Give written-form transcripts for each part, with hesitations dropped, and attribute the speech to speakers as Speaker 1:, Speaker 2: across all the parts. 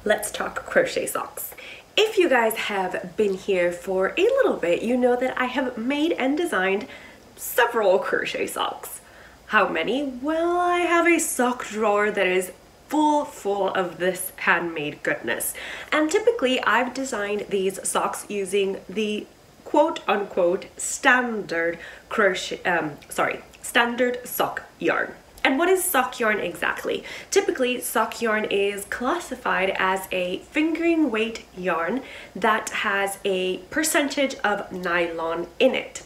Speaker 1: let's talk crochet socks. If you guys have been here for a little bit, you know that I have made and designed several crochet socks. How many? Well, I have a sock drawer that is full of this handmade goodness. And typically I've designed these socks using the quote-unquote standard standard sock yarn. And what is sock yarn exactly? Typically, sock yarn is classified as a fingering weight yarn that has a percentage of nylon in it.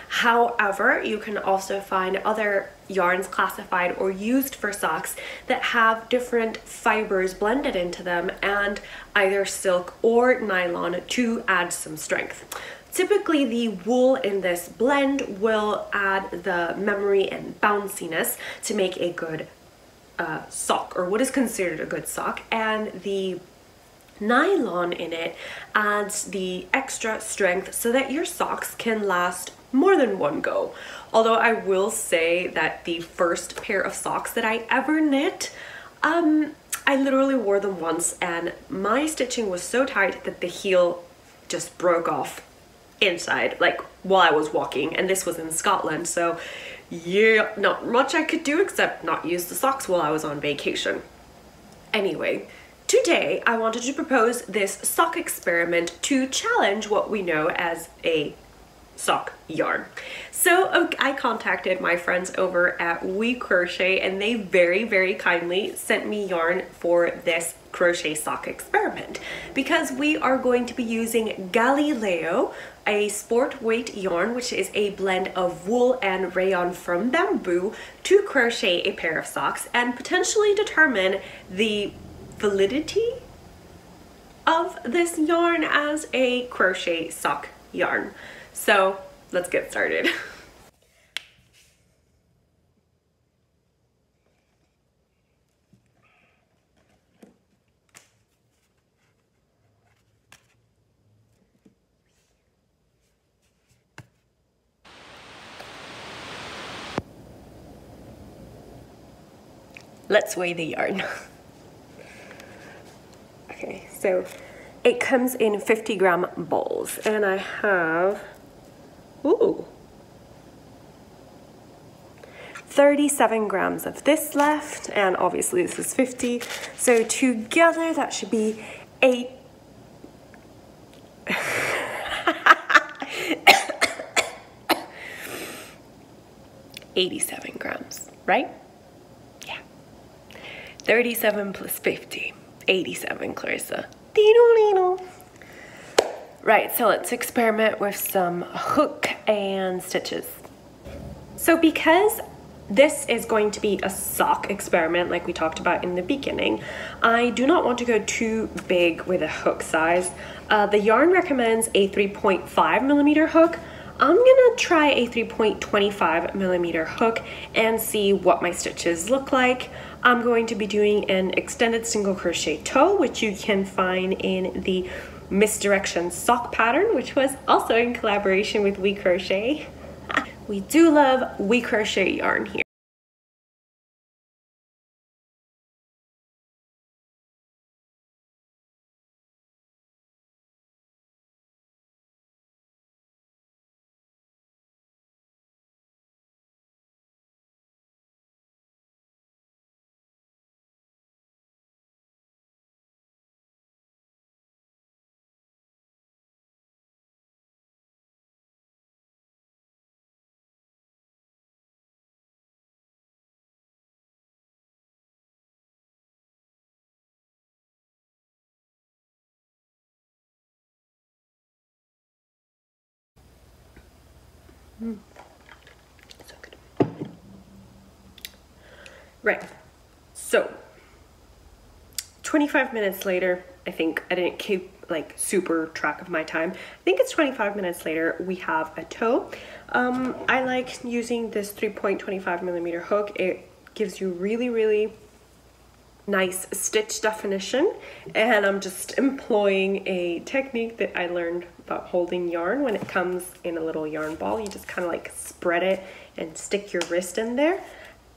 Speaker 1: However, you can also find other yarns classified or used for socks that have different fibers blended into them and either silk or nylon to add some strength. Typically, the wool in this blend will add the memory and bounciness to make a good sock, or what is considered a good sock, and the nylon in it adds the extra strength so that your socks can last more than one go. Although I will say that the first pair of socks that I ever knit, I literally wore them once and my stitching was so tight that the heel just broke off inside, like while I was walking, and this was in Scotland, so yeah, not much I could do except not use the socks while I was on vacation. Anyway, today I wanted to propose this sock experiment to challenge what we know as a sock yarn. So I contacted my friends over at We Crochet and they very kindly sent me yarn for this crochet sock experiment because we are going to be using Galileo, a sport weight yarn, which is a blend of wool and rayon from bamboo, to crochet a pair of socks and potentially determine the validity of this yarn as a crochet sock yarn. So let's get started. Let's weigh the yarn. Okay, so it comes in 50-gram balls and I have 37 grams of this left, and obviously this is 50, so together that should be 87 grams, right? Yeah. 37 plus 50, 87, Clarissa. Right, so let's experiment with some hook and stitches. So because this is going to be a sock experiment like we talked about in the beginning, I do not want to go too big with a hook size. The yarn recommends a 3.5 millimeter hook. I'm gonna try a 3.25 millimeter hook and see what my stitches look like. I'm going to be doing an extended single crochet toe, which you can find in the Misdirection sock pattern, which was also in collaboration with We Crochet. We do love We Crochet yarn here. So good. Right, so 25 minutes later, I think I didn't keep like super track of my time. I think it's 25 minutes later, we have a toe. I like using this 3.25 millimeter hook. It gives you really nice stitch definition, and I'm just employing a technique that I learned about holding yarn. When it comes in a little yarn ball, you just kind of like spread it and stick your wrist in there.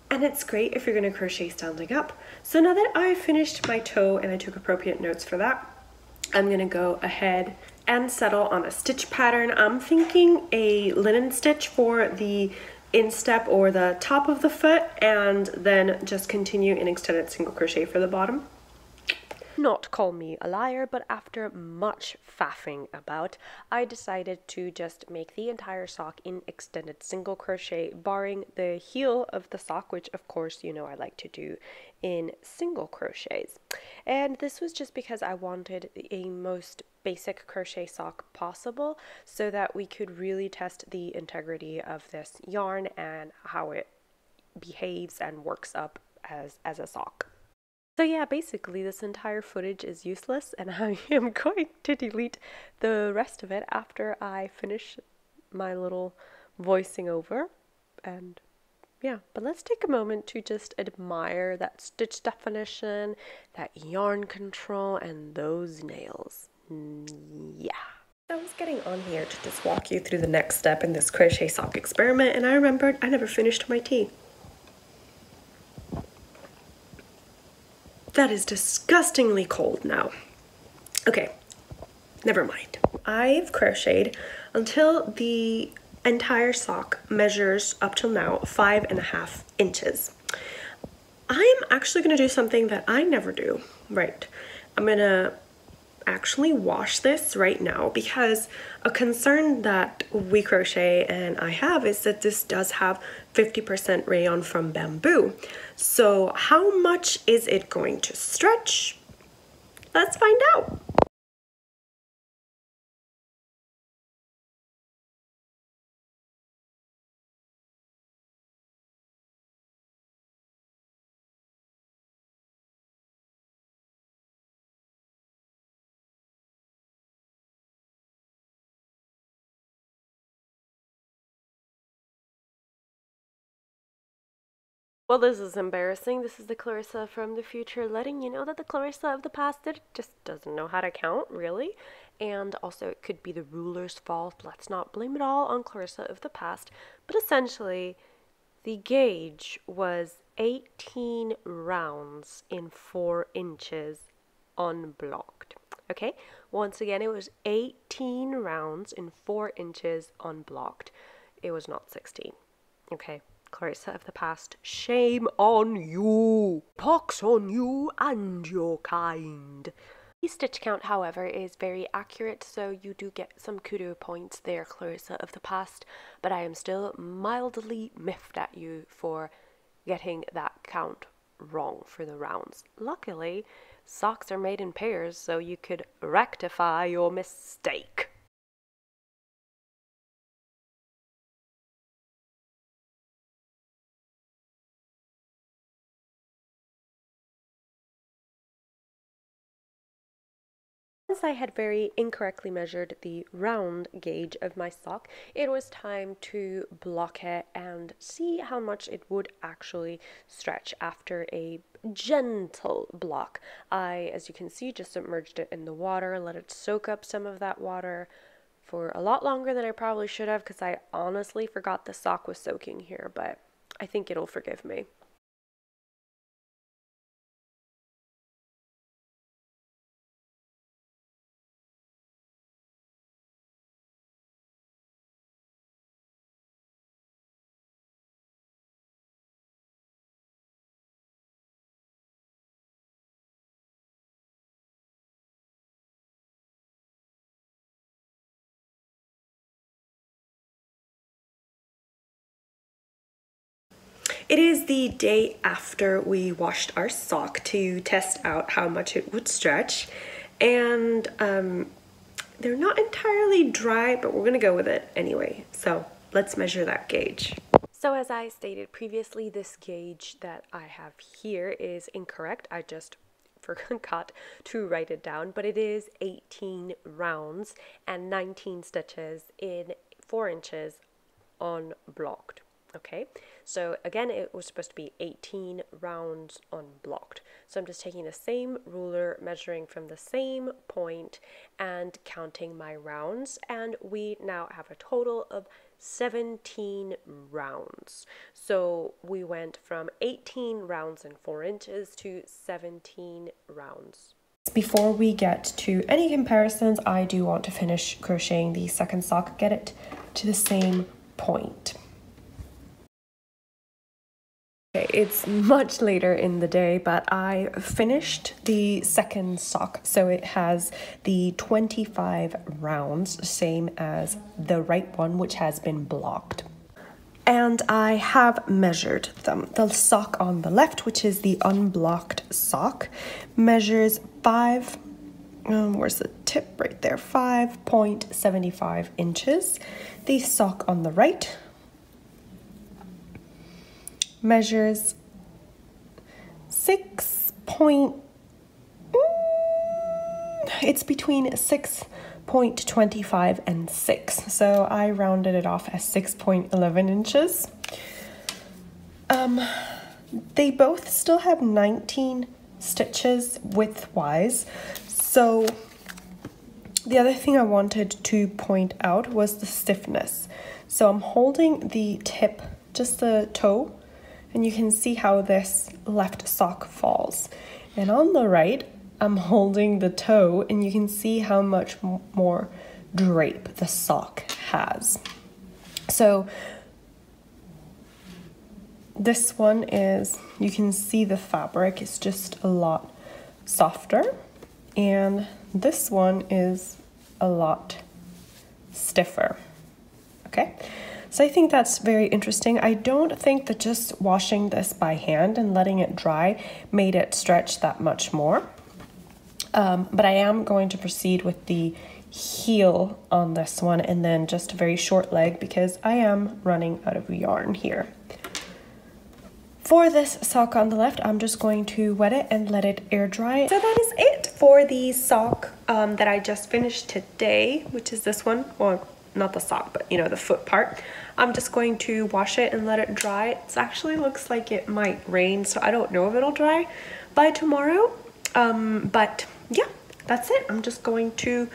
Speaker 1: And it's great if you're going to crochet standing up. So now that I finished my toe and I took appropriate notes for that, I'm going to go ahead and settle on a stitch pattern. I'm thinking a linen stitch for the instep or the top of the foot, and then just continue in extended single crochet for the bottom. Not call me a liar, but after much faffing about, I decided to just make the entire sock in extended single crochet, barring the heel of the sock, which of course you know I like to do in single crochets. And this was just because I wanted a most basic crochet sock possible, so that we could really test the integrity of this yarn and how it behaves and works up as a sock. So yeah, basically this entire footage is useless, and I am going to delete the rest of it after I finish my little voicing over. And yeah, but let's take a moment to just admire that stitch definition, that yarn control, and those nails. Yeah. I was getting on here to just walk you through the next step in this crochet sock experiment, and I remembered I never finished my tea. That is disgustingly cold now. Okay, never mind. I've crocheted until the entire sock measures up till now 5.5 inches. I am actually going to do something that I never do. Right, I'm going to actually wash this right now, because a concern that we crochet and I have is that this does have 50% rayon from bamboo. So how much is it going to stretch? Let's find out. Well, this is embarrassing. This is the Clarissa from the future letting you know that the Clarissa of the past just doesn't know how to count, really. And also it could be the ruler's fault. Let's not blame it all on Clarissa of the past. But essentially, the gauge was 18 rounds in 4 inches unblocked. Okay, once again, it was 18 rounds in 4 inches unblocked. It was not 16. Okay. Clarissa of the past, shame on you! Pox on you and your kind! The stitch count, however, is very accurate, so you do get some kudo points there, Clarissa of the past, but I am still mildly miffed at you for getting that count wrong for the rounds. Luckily, socks are made in pairs, so you could rectify your mistake. Since I had very incorrectly measured the round gauge of my sock, it was time to block it and see how much it would actually stretch after a gentle block. I, as you can see, just submerged it in the water, let it soak up some of that water for a lot longer than I probably should have, because I honestly forgot the sock was soaking here, but I think it'll forgive me. It is the day after we washed our sock to test out how much it would stretch, and they're not entirely dry, but we're gonna go with it anyway. So let's measure that gauge. So as I stated previously, this gauge that I have here is incorrect. I just forgot to write it down, but it is 18 rounds and 19 stitches in 4 inches unblocked. Okay, so again, it was supposed to be 18 rounds unblocked. So I'm just taking the same ruler, measuring from the same point and counting my rounds. And we now have a total of 17 rounds. So we went from 18 rounds and 4 inches to 17 rounds. Before we get to any comparisons, I do want to finish crocheting the second sock, get it to the same point. It's much later in the day, but I finished the second sock. So it has the 25 rounds, same as the right one, which has been blocked. And I have measured them. The sock on the left, which is the unblocked sock, measures where's the tip? Right there, 5.75 inches. The sock on the right measures 6. It's between 6.25 and 6, so I rounded it off as 6.11 inches. They both still have 19 stitches width-wise, so the other thing I wanted to point out was the stiffness. So I'm holding the tip, just the toe, and you can see how this left sock falls. And on the right, I'm holding the toe, and you can see how much more drape the sock has. So this one is, you can see the fabric is just a lot softer, and this one is a lot stiffer. Okay. So I think that's very interesting. I don't think that just washing this by hand and letting it dry made it stretch that much more. But I am going to proceed with the heel on this one and then just a very short leg because I am running out of yarn here. For this sock on the left, I'm just going to wet it and let it air dry. So that is it for the sock that I just finished today, which is this one. Well, not the sock, but you know, the foot part. I'm just going to wash it and let it dry. It actually looks like it might rain, so I don't know if it'll dry by tomorrow. But yeah, that's it. I'm just going to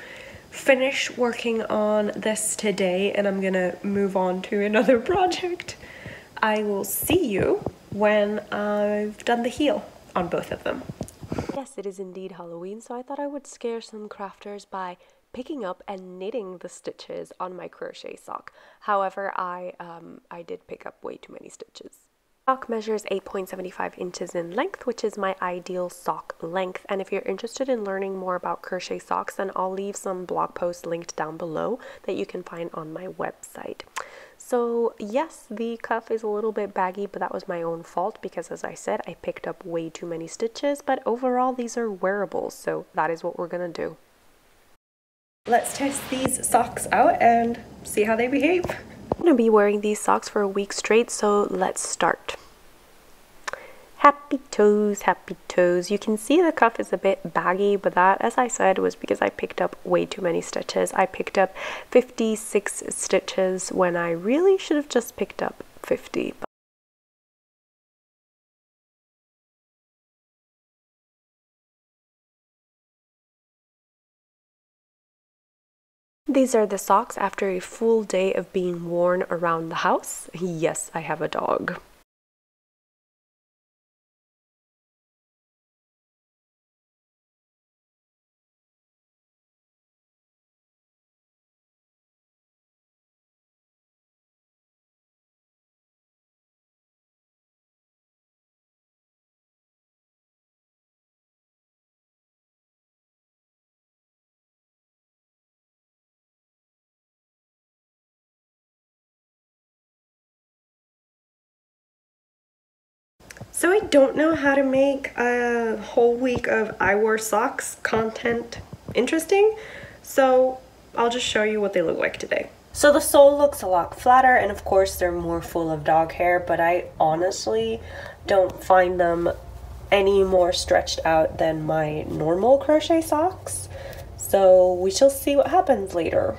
Speaker 1: finish working on this today and I'm gonna move on to another project. I will see you when I've done the heel on both of them. Yes, it is indeed Halloween, so I thought I would scare some crafters by picking up and knitting the stitches on my crochet sock. However, I did pick up way too many stitches. Sock measures 8.75 inches in length, which is my ideal sock length. And if you're interested in learning more about crochet socks, then I'll leave some blog posts linked down below that you can find on my website. So yes, the cuff is a little bit baggy, but that was my own fault because, as I said, I picked up way too many stitches, but overall these are wearables, so that is what we're gonna do. Let's test these socks out and see how they behave. I'm gonna be wearing these socks for a week straight, so let's start. Happy toes, happy toes. You can see the cuff is a bit baggy, but that, as I said, was because I picked up way too many stitches. I picked up 56 stitches when I really should have just picked up 50. These are the socks after a full day of being worn around the house. Yes, I have a dog. So I don't know how to make a whole week of I wore socks content interesting, so I'll just show you what they look like today. So the sole looks a lot flatter, and of course they're more full of dog hair, but I honestly don't find them any more stretched out than my normal crochet socks, so we shall see what happens later.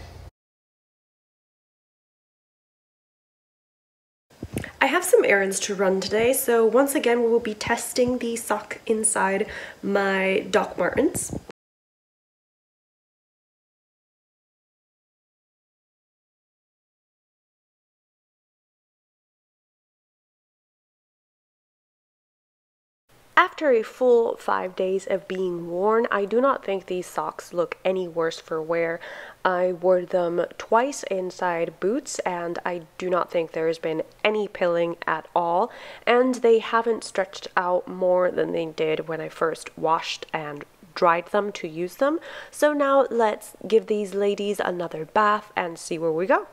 Speaker 1: have some errands to run today, so once again we will be testing the sock inside my Doc Martens. After a full 5 days of being worn, I do not think these socks look any worse for wear. I wore them twice inside boots and I do not think there's been any pilling at all, and they haven't stretched out more than they did when I first washed and dried them to use them. So now let's give these ladies another bath and see where we go.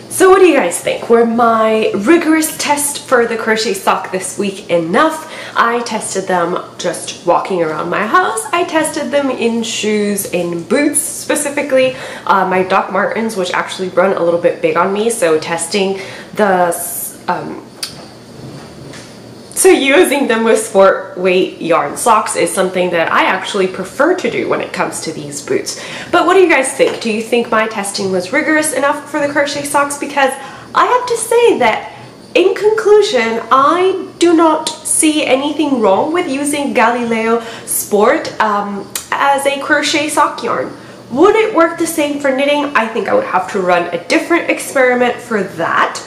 Speaker 1: So what do you guys think? Were my rigorous test for the crochet sock this week enough? I tested them just walking around my house. I tested them in shoes, in boots specifically. My Doc Martens, which actually run a little bit big on me, so testing the using them with sport weight yarn socks is something that I actually prefer to do when it comes to these boots. But what do you guys think? Do you think my testing was rigorous enough for the crochet socks? Because I have to say that in conclusion, I do not see anything wrong with using Galileo Sport as a crochet sock yarn. Would it work the same for knitting? I think I would have to run a different experiment for that.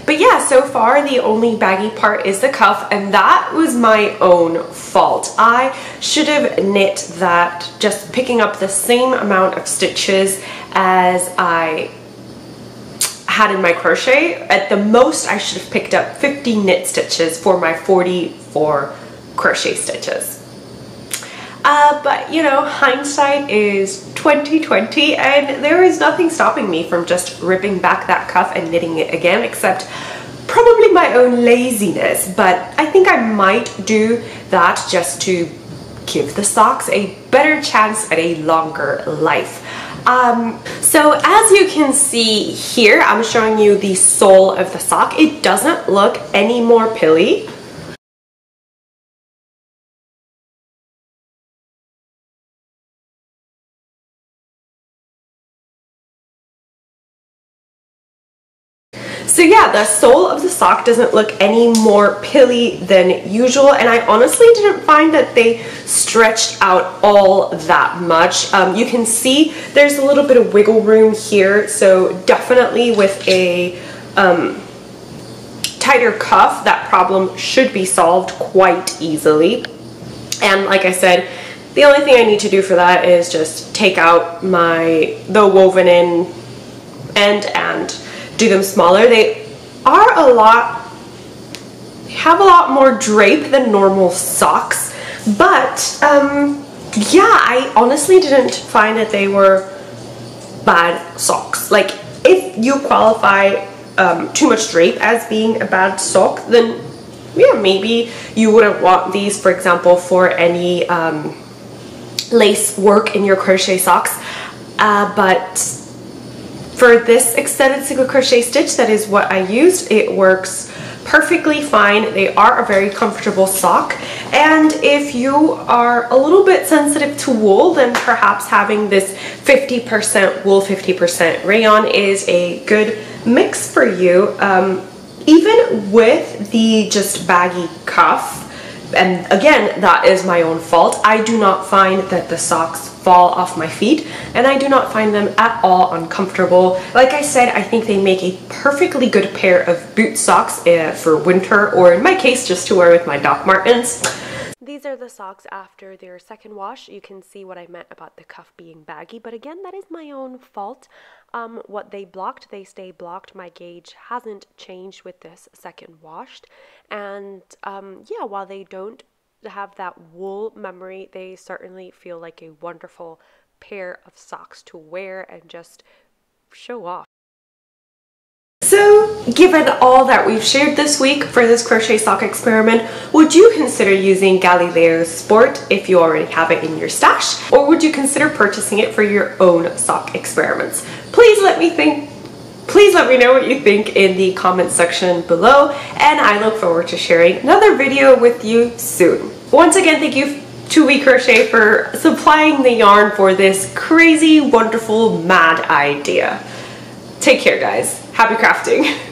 Speaker 1: But yeah, so far the only baggy part is the cuff, and that was my own fault. I should have knit that just picking up the same amount of stitches as I had in my crochet. At the most, I should have picked up 50 knit stitches for my 44 crochet stitches. But you know, hindsight is 20/20, and there is nothing stopping me from just ripping back that cuff and knitting it again, except probably my own laziness. But I think I might do that just to give the socks a better chance at a longer life. So as you can see here, I'm showing you the sole of the sock. It doesn't look any more pilly. So yeah, the sole of the sock doesn't look any more pilly than usual, and I honestly didn't find that they stretched out all that much. You can see there's a little bit of wiggle room here, so definitely with a tighter cuff, that problem should be solved quite easily. And like I said, the only thing I need to do for that is just take out the woven in end and do them smaller. They have a lot more drape than normal socks, but yeah, I honestly didn't find that they were bad socks. Like, if you qualify too much drape as being a bad sock, then yeah, maybe you wouldn't want these, for example, for any lace work in your crochet socks, but for this extended single crochet stitch, that is what I used. It works perfectly fine. They are a very comfortable sock, and if you are a little bit sensitive to wool, then perhaps having this 50% wool, 50% rayon is a good mix for you. Even with the just baggy cuff, and again, that is my own fault, I do not find that the socks fall off my feet, and I do not find them at all uncomfortable. Like I said, I think they make a perfectly good pair of boot socks for winter, or in my case, just to wear with my Doc Martens. These are the socks after their second wash. You can see what I meant about the cuff being baggy, but again, that is my own fault. What they blocked, they stay blocked. My gauge hasn't changed with this second washed, and yeah, while they don't have that wool memory, they certainly feel like a wonderful pair of socks to wear and just show off. So given all that we've shared this week for this crochet sock experiment, would you consider using Galileo's Sport if you already have it in your stash? Or would you consider purchasing it for your own sock experiments? Please let me know what you think in the comments section below, and I look forward to sharing another video with you soon. Once again, thank you to We Crochet for supplying the yarn for this crazy, wonderful, mad idea. Take care, guys. Happy crafting.